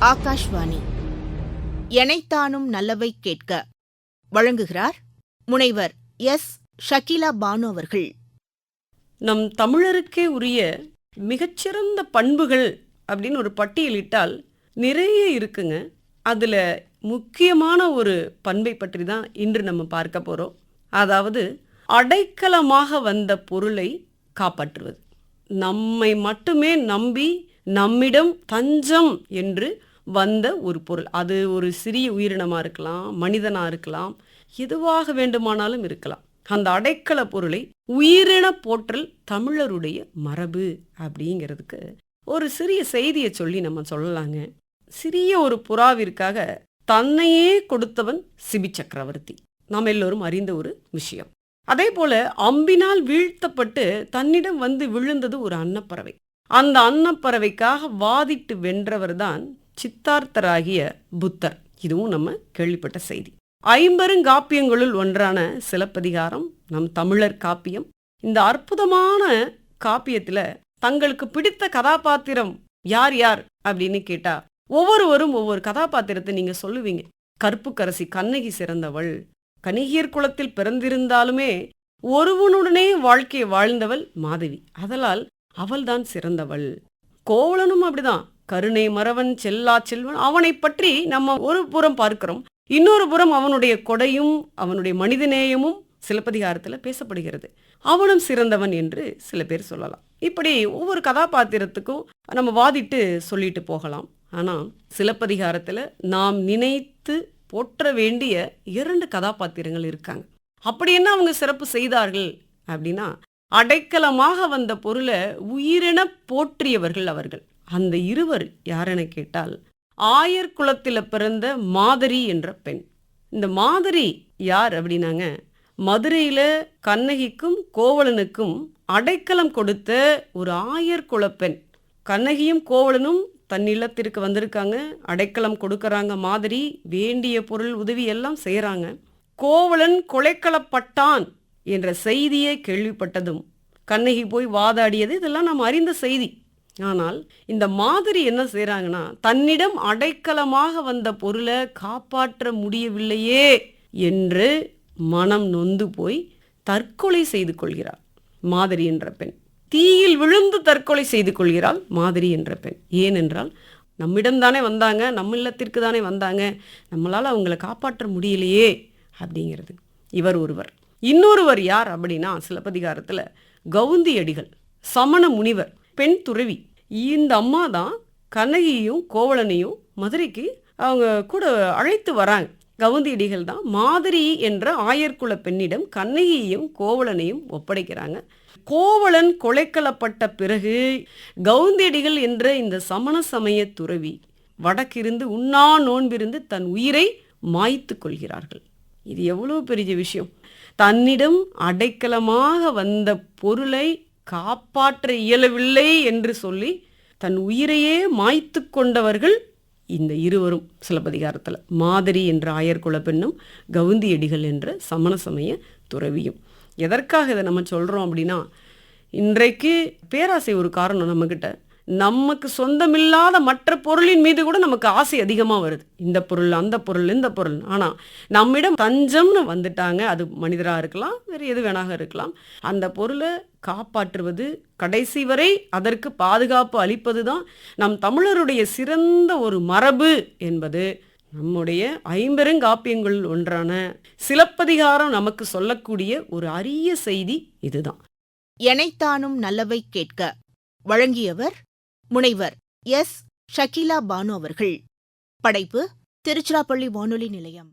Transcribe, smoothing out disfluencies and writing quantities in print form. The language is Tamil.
ஆகாஷ்வாணி எனைத்தானும் நல்லவை கேட்க வழங்குகிறார் முனைவர் எஸ். ஷகிலா பானு அவர்கள். நம் தமிழருக்கே உரிய மிகச்சிறந்த பண்புகள் அப்படின்னு ஒரு பட்டியலிட்டால் நிறைய இருக்குங்க. அதில் முக்கியமான ஒரு பண்பை பற்றி தான் இன்று நம்ம பார்க்க போகிறோம். அதாவது அடைக்கலமாக வந்த பொருளை காப்பாற்றுவது. நம்மை மட்டுமே நம்பி நம்மிடம் தஞ்சம் என்று வந்த ஒரு பொருள். அது ஒரு சிறிய உயிரினமாக இருக்கலாம், மனிதனாக இருக்கலாம், எதுவாக வேண்டுமானாலும் இருக்கலாம். அந்த அடைக்கல பொருளை உயிரின போற்றல் தமிழருடைய மரபு அப்படிங்கிறதுக்கு ஒரு சிறிய செய்தியை சொல்லி நம்ம சொல்லலாங்க. சிறிய ஒரு புறாவிற்காக தன்னையே கொடுத்தவன் சிபி சக்கரவர்த்தி. நாம் எல்லோரும் அறிந்த ஒரு விஷயம். அதே போல அம்பினால் வீழ்த்தப்பட்டு தன்னிடம் வந்து விழுந்தது ஒரு அன்னப்பறவை. அந்த அன்னப்பறவைக்காக வாதிட்டு வென்றவர் தான் சித்தார்த்தராகிய புத்தர். இதுவும் நம்ம கேள்விப்பட்ட செய்தி. 50 காப்பியங்களுள் ஒன்றான சிலப்பதிகாரம் நம் தமிழர் காப்பியம். இந்த அற்புதமான காப்பியத்துல தங்களுக்கு பிடித்த கதாபாத்திரம் யார் யார் அப்படின்னு கேட்டா ஒவ்வொருவரும் ஒவ்வொரு கதாபாத்திரத்தை நீங்க சொல்லுவீங்க. கற்புக்கரசி கண்ணகி சிறந்தவள், கணிகியர் குலத்தில் பிறந்திருந்தாலுமே ஒருவனுடனே வாழ்க்கையை வாழ்ந்தவள் மாதவி, அதனால் அவள்தான் சிறந்தவள். கோவலனும் அப்படிதான், கருணை மறவன் செல்லா செல்வன். அவனை பற்றி நம்ம ஒரு புறம் பார்க்கிறோம், இன்னொரு புறம் அவனுடைய கொடையும் அவனுடைய மனிதநேயமும் சிலப்பதிகாரத்தில் பேசப்படுகிறது. அவனும் சிறந்தவன் என்று சில பேர் சொல்லலாம். இப்படி ஒவ்வொரு கதாபாத்திரத்துக்கும் நம்ம வாதிட்டு சொல்லிட்டு போகலாம். ஆனால் சிலப்பதிகாரத்தில் நாம் நினைத்து போற்ற வேண்டிய 2 கதாபாத்திரங்கள் இருக்காங்க. அப்படி என்ன அவங்க சிறப்பு செய்தார்கள் அப்படின்னா, அடைக்கலமாக வந்த பொருளை உயிரென போற்றியவர்கள் அவர்கள். அந்த இருவர் யாரென கேட்டால், ஆயர் குலத்தில் பிறந்த மாதரி என்ற பெண். இந்த மாதரி யார் அப்படின்னாங்க, மதுரையில கண்ணகிக்கும் கோவலனுக்கும் அடைக்கலம் கொடுத்த ஒரு ஆயர் குலப்பெண். கண்ணகியும் கோவலனும் தன் இல்லத்திற்கு வந்திருக்காங்க, அடைக்கலம் கொடுக்கறாங்க. மாதிரி வேண்டிய பொருள் உதவி எல்லாம் செய்யறாங்க. கோவலன் கொலைக்களப்பட்டான் என்ற செய்தியை கேள்விப்பட்டதும் கண்ணகி போய் வாதாடியது, இதெல்லாம் நாம் அறிந்த செய்தி. ஆனால் இந்த மாதிரி என்ன செய்யறாங்கன்னா, தன்னிடம் அடைக்கலமாக வந்த பொருளை காப்பாற்ற முடியவில்லையே என்று மனம் நொந்து போய் தற்கொலை செய்து கொள்கிறார் மாதிரி என்ற பெண். தீயில் விழுந்து தற்கொலை செய்து கொள்கிறாள் மாதிரி என்ற பெண். ஏனென்றால் நம்மிடம்தானே வந்தாங்க, நம்ம இல்லத்திற்கு தானே வந்தாங்க, நம்மளால் அவங்களை காப்பாற்ற முடியலையே அப்படிங்கிறது. இவர் ஒருவர். இன்னொருவர் யார் அப்படின்னா, சிலப்பதிகாரத்தில் கவுந்தி அடிகள், சமண முனிவர், பெண் துறவி. இந்த அம்மா தான் கண்ணகியையும் கோவலனையும் மதுரைக்கு அவங்க கூட அழைத்து வராங்க. கவுந்தியடிகள் தான் மாதிரி என்ற ஆயர்குல பெண்ணிடம் கண்ணகியையும் கோவலனையும் ஒப்படைக்கிறாங்க. கோவலன் கொலைக்களப்பட்ட பிறகு கவுந்தியடிகள் என்ற இந்த சமண சமய துறவி வடக்கிருந்து உண்ணா நோன்பிருந்து தன் உயிரை மாய்த்து கொள்கிறார்கள். இது எவ்வளோ பெரிய விஷயம்! தன்னிடம் அடைக்கலமாக வந்த பொருளை காப்பாற்ற இயலவில்லை என்று சொல்லி தன் உயிரையே மாய்த்து கொண்டவர்கள் இந்த இருவரும் சிலப்பதிகாரத்தில். மாதிரி என்ற ஆயர்குல பெண்ணும் கவுந்தியடிகள் என்ற சமண சமய துறவியும். எதற்காக இதை நம்ம சொல்கிறோம் அப்படின்னா, இன்றைக்கு பேராசை ஒரு காரணம். நம்மக்கிட்ட நமக்கு சொந்தமில்லாத மற்ற பொருளின் மீது கூட நமக்கு ஆசை அதிகமாக வருது. இந்த பொருள், அந்த பொருள், இந்த பொருள். ஆனால் நம்மிடம் தஞ்சம்னு வந்துட்டாங்க, அது மனிதராக இருக்கலாம், வேறு எது வேணாக இருக்கலாம். அந்த பொருளை காப்பாற்றுவது, கடைசி வரை அதற்கு பாதுகாப்பு அளிப்பது தான் நம் தமிழருடைய சிறந்த ஒரு மரபு என்பது நம்முடைய 50 காப்பியங்களில் ஒன்றான சிலப்பதிகாரம் நமக்கு சொல்லக்கூடிய ஒரு அரிய செய்தி இதுதான். எனைத்தானும் நல்லவை கேட்க வழங்கியவர் முனைவர் எஸ். ஷகிலா பானு அவர்கள். படைப்பு திருச்சிராப்பள்ளி வானொலி நிலையம்.